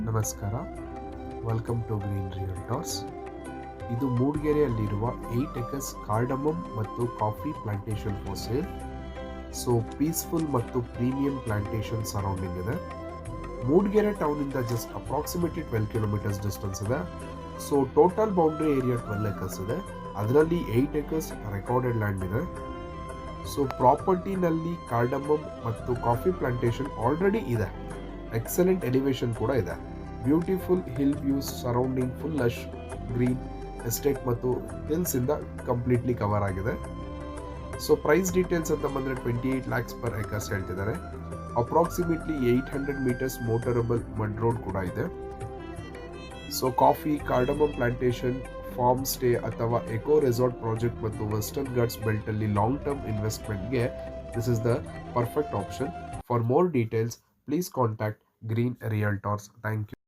ನಮಸ್ಕಾರ, welcome to Green Realtors. ಇದು ಮೂಡಿಗೆರೆಯಲ್ಲಿರುವ 8 ಎಕರ್ಸ್ ಕಾರ್ಡಮಮ್ ಮತ್ತು coffee plantation for sale. So peaceful ಮತ್ತು ಪ್ರೀಮಿಯಂ ಪ್ಲಾಂಟೇಶನ್ ಸರೌಂಡಿಂಗ್ ಇದೆ. ಮೂಡಿಗೆರೆ ಟೌನಿಂದ ಜಸ್ಟ್ ಅಪ್ರಾಕ್ಸಿಮೇಟ್ಲಿ 12 ಕಿಲೋಮೀಟರ್ಸ್ ಡಿಸ್ಟೆನ್ಸ್ ಇದೆ. So total boundary area 12 acres ಇದೆ. ಅದರಲ್ಲಿ 8 ಎಕರ್ಸ್ ರೆಕಾರ್ಡೆಡ್ ಲ್ಯಾಂಡ್ ಇದೆ. ಸೊ ಪ್ರಾಪರ್ಟಿನಲ್ಲಿ ಕಾರ್ಡಮಮ್ ಮತ್ತು ಕಾಫಿ ಪ್ಲಾಂಟೇಶನ್ ಆಲ್ರೆಡಿ ಇದೆ. ಎಕ್ಸಲೆಂಟ್ ಎಲಿವೇಶನ್ ಕೂಡ ಇದೆ. Beautiful hill views surrounding full lush green estate ಮತ್ತು ಹಿಲ್ಸ್ ಇಂದ ಕಂಪ್ಲೀಟ್ಲಿ ಕವರ್ ಆಗಿದೆ. ಸೊ ಪ್ರೈಸ್ ಡೀಟೇಲ್ಸ್ ಅಂತ ಬಂದರೆ 28 lakhs per acres ಹೇಳ್ತಿದ್ದಾರೆ. Approximately 800 meters motorable mud road ಕೂಡ ಇದೆ. So coffee, cardamom plantation, farm stay ಅಥವಾ ಎಕೋ ರೆಸಾರ್ಟ್ ಪ್ರಾಜೆಕ್ಟ್ ಮತ್ತು ವೆಸ್ಟರ್ನ್ ಘಾಟ್ಸ್ ಬೆಲ್ಟ್ ಅಲ್ಲಿ ಲಾಂಗ್ ಟರ್ಮ್ ಇನ್ವೆಸ್ಟ್ಮೆಂಟ್ಗೆ this is the perfect option. For more details please contact Green Realtors. Thank you.